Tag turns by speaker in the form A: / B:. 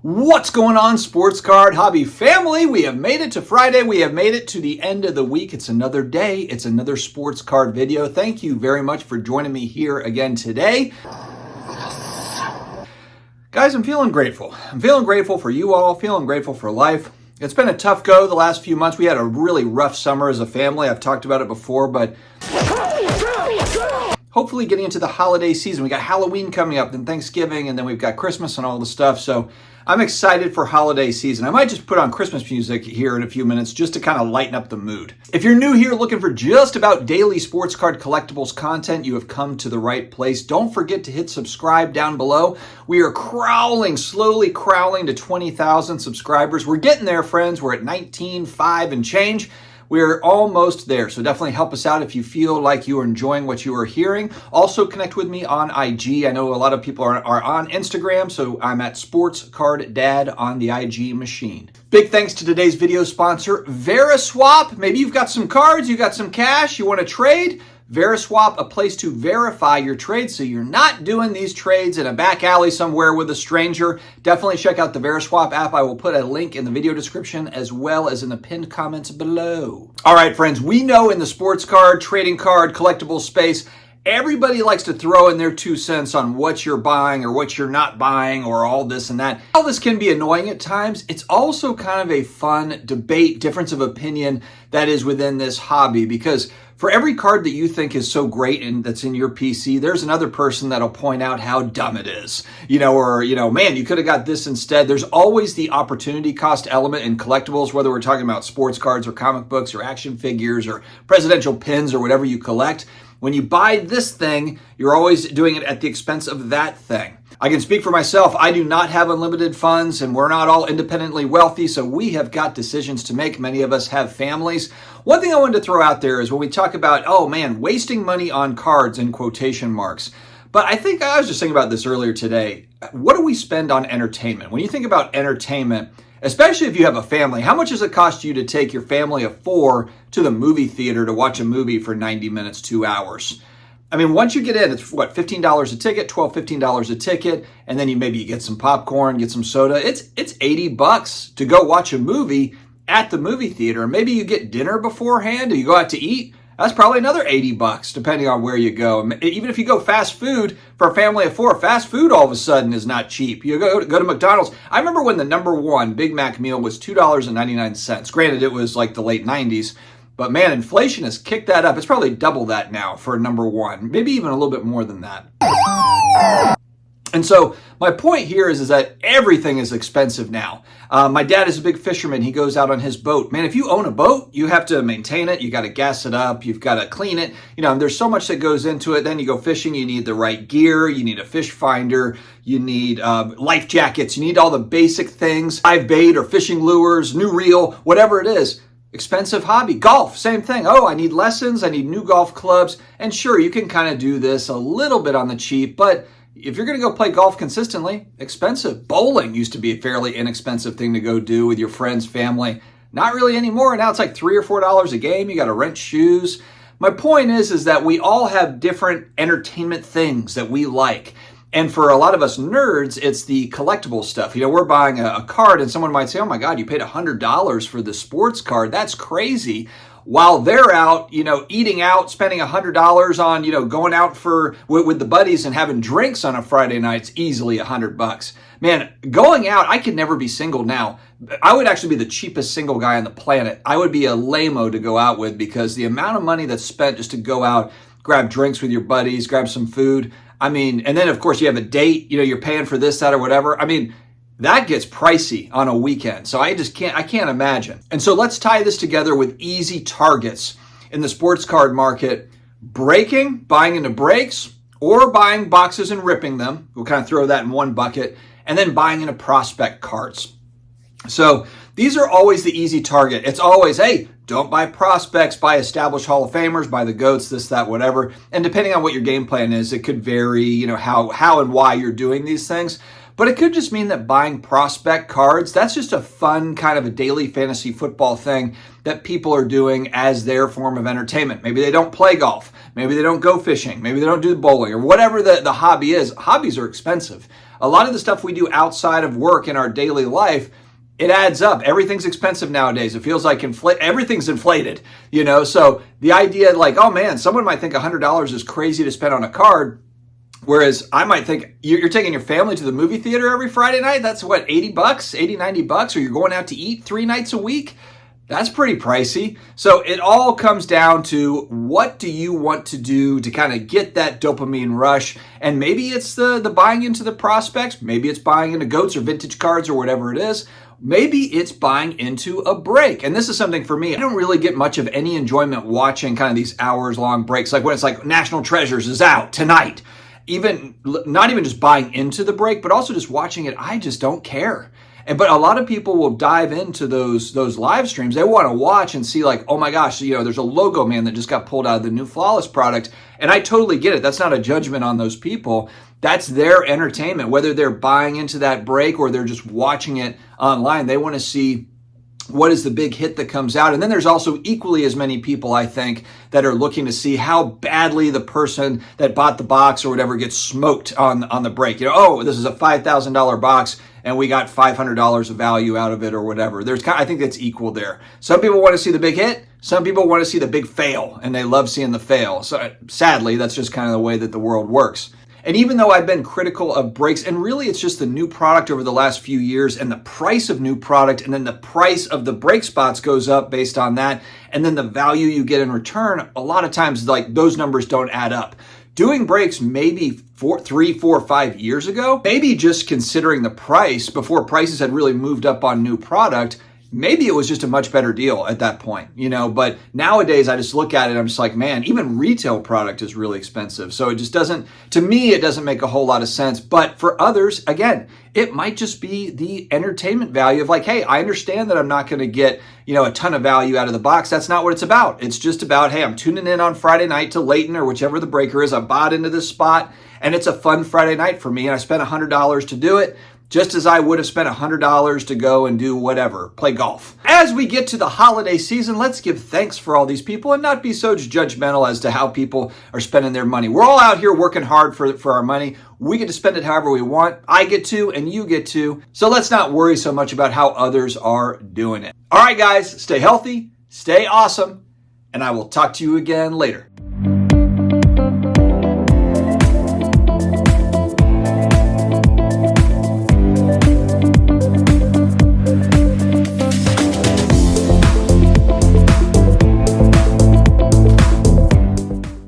A: What's going on, sports card hobby family? We have made it to Friday. We have made it to the end of the week. It's another day. It's another sports card video. Thank you very much for joining me here again today. Guys, I'm feeling grateful. I'm feeling grateful for you all, feeling grateful for life. It's been a tough go the last few months. We had a really rough summer as a family. I've talked about it before, but hopefully getting into the holiday season. We got Halloween coming up, then Thanksgiving, and then we've got Christmas and all the stuff. So I'm excited for holiday season. I might just put on Christmas music here in a few minutes just to kind of lighten up the mood. If you're new here looking for just about daily sports card collectibles content, you have come to the right place. Don't forget to hit subscribe down below. We are slowly crawling to 20,000 subscribers. We're getting there, friends. We're at 19.5 and change. We're almost there, so definitely help us out if you feel like you are enjoying what you are hearing. Also, connect with me on IG. I know a lot of people are on Instagram, so I'm at SportsCardDad on the IG machine. Big thanks to today's video sponsor, VeriSwap. Maybe you've got some cards, you've got some cash, you want to trade. VeriSwap, a place to verify your trade so you're not doing these trades in a back alley somewhere with a stranger. Definitely check out the VeriSwap app. I will put a link in the video description as well as in the pinned comments below. All right, friends, we know in the sports card, trading card, collectible space, everybody likes to throw in their 2 cents on what you're buying or what you're not buying or all this and that. All this can be annoying at times. It's also kind of a fun debate, difference of opinion that is within this hobby, because for every card that you think is so great and that's in your PC, there's another person that'll point out how dumb it is. Man, you could have got this instead. There's always the opportunity cost element in collectibles, whether we're talking about sports cards or comic books or action figures or presidential pins or whatever you collect. When you buy this thing, you're always doing it at the expense of that thing. I can speak for myself. I do not have unlimited funds, and we're not all independently wealthy, so we have got decisions to make. Many of us have families. One thing I wanted to throw out there is when we talk about, wasting money on cards in quotation marks. But I think I was just thinking about this earlier today. What do we spend on entertainment? When you think about entertainment, especially if you have a family, how much does it cost you to take your family of 4 to the movie theater to watch a movie for 90 minutes, 2 hours? I mean, once you get in, it's what, $15 a ticket, $15 a ticket, and then you get some popcorn, get some soda. It's $80 to go watch a movie at the movie theater. Maybe you get dinner beforehand or you go out to eat. That's probably another $80 depending on where you go. Even if you go fast food for a family of 4, fast food all of a sudden is not cheap. You go to McDonald's. I remember when the #1 Big Mac meal was $2.99. Granted, it was like the late 90s. But man, inflation has kicked that up. It's probably double that now for #1, maybe even a little bit more than that. And so my point here is that everything is expensive now. My dad is a big fisherman. He goes out on his boat. Man, if you own a boat, you have to maintain it. You got to gas it up. You've got to clean it. There's so much that goes into it. Then you go fishing. You need the right gear. You need a fish finder. You need life jackets. You need all the basic things. Live bait or fishing lures, new reel, whatever it is. Expensive hobby. Golf, same thing. I need lessons. I need new golf clubs. And sure, you can kind of do this a little bit on the cheap, but if you're going to go play golf consistently, expensive. Bowling used to be a fairly inexpensive thing to go do with your friends, family. Not really anymore. Now it's like $3 or $4 a game. You got to rent shoes. My point is that we all have different entertainment things that we like. And for a lot of us nerds, it's the collectible stuff. We're buying a card and someone might say, oh my God, you paid $100 for the sports card. That's crazy. While they're out, eating out, spending $100 on, going out with the buddies and having drinks on a Friday night, it's easily $100. Man, going out, I could never be single now. I would actually be the cheapest single guy on the planet. I would be a lame-o to go out with because the amount of money that's spent just to go out, grab drinks with your buddies, grab some food. And then of course you have a date, you're paying for this, that, or whatever. That gets pricey on a weekend. So I can't imagine. And so let's tie this together with easy targets in the sports card market. Buying into breaks, or buying boxes and ripping them. We'll kind of throw that in one bucket. And then buying into prospect cards. So these are always the easy target. It's always, hey, don't buy prospects, buy established Hall of Famers, buy the GOATs, this, that, whatever. And depending on what your game plan is, it could vary, how and why you're doing these things. But it could just mean that buying prospect cards, that's just a fun kind of a daily fantasy football thing that people are doing as their form of entertainment. Maybe they don't play golf. Maybe they don't go fishing. Maybe they don't do bowling or whatever the hobby is. Hobbies are expensive. a lot of the stuff we do outside of work in our daily life, it adds up. Everything's expensive nowadays. It feels like everything's inflated, you know? So the idea like, oh man, someone might think $100 is crazy to spend on a card. Whereas I might think you're taking your family to the movie theater every Friday night. That's what, 80 bucks, 80, 90 bucks, or you're going out to eat 3 nights a week. That's pretty pricey. So it all comes down to what do you want to do to kind of get that dopamine rush? And maybe it's the buying into the prospects. Maybe it's buying into goats or vintage cards or whatever it is. Maybe it's buying into a break. And this is something for me, I don't really get much of any enjoyment watching kind of these hours long breaks. Like when it's like National Treasures is out tonight. Not even just buying into the break, but also just watching it. I just don't care. But a lot of people will dive into those live streams. They want to watch and see like, oh my gosh, you know, there's a logo man that just got pulled out of the new Flawless product. And I totally get it. That's not a judgment on those people. That's their entertainment, whether they're buying into that break or they're just watching it online. They want to see what is the big hit that comes out. And then there's also equally as many people, I think, that are looking to see how badly the person that bought the box or whatever gets smoked on the break. You know, oh, this is a $5,000 box and we got $500 of value out of it or whatever. I think that's equal there. Some people want to see the big hit. Some people want to see the big fail, and they love seeing the fail. So sadly, that's just kind of the way that the world works. And even though I've been critical of breaks, and really it's just the new product over the last few years and the price of new product, and then the price of the break spots goes up based on that, and then the value you get in return, a lot of times like those numbers don't add up. Doing breaks maybe 3, 4, 5 years ago, maybe just considering the price before prices had really moved up on new product, maybe it was just a much better deal at that point, you know, but nowadays I just look at it, I'm just like, man, even retail product is really expensive. So it just doesn't, to me, it doesn't make a whole lot of sense. But for others, again, it might just be the entertainment value of like, hey, I understand that I'm not going to get, you know, a ton of value out of the box. That's not what it's about. It's just about, hey, I'm tuning in on Friday night to Leighton or whichever the breaker is. I bought into this spot and it's a fun Friday night for me. And I spent $100 to do it, just as I would have spent $100 to go and do whatever, play golf. As we get to the holiday season, let's give thanks for all these people and not be so judgmental as to how people are spending their money. We're all out here working hard for our money. We get to spend it however we want. I get to, and you get to. So let's not worry so much about how others are doing it. All right, guys, stay healthy, stay awesome, and I will talk to you again later.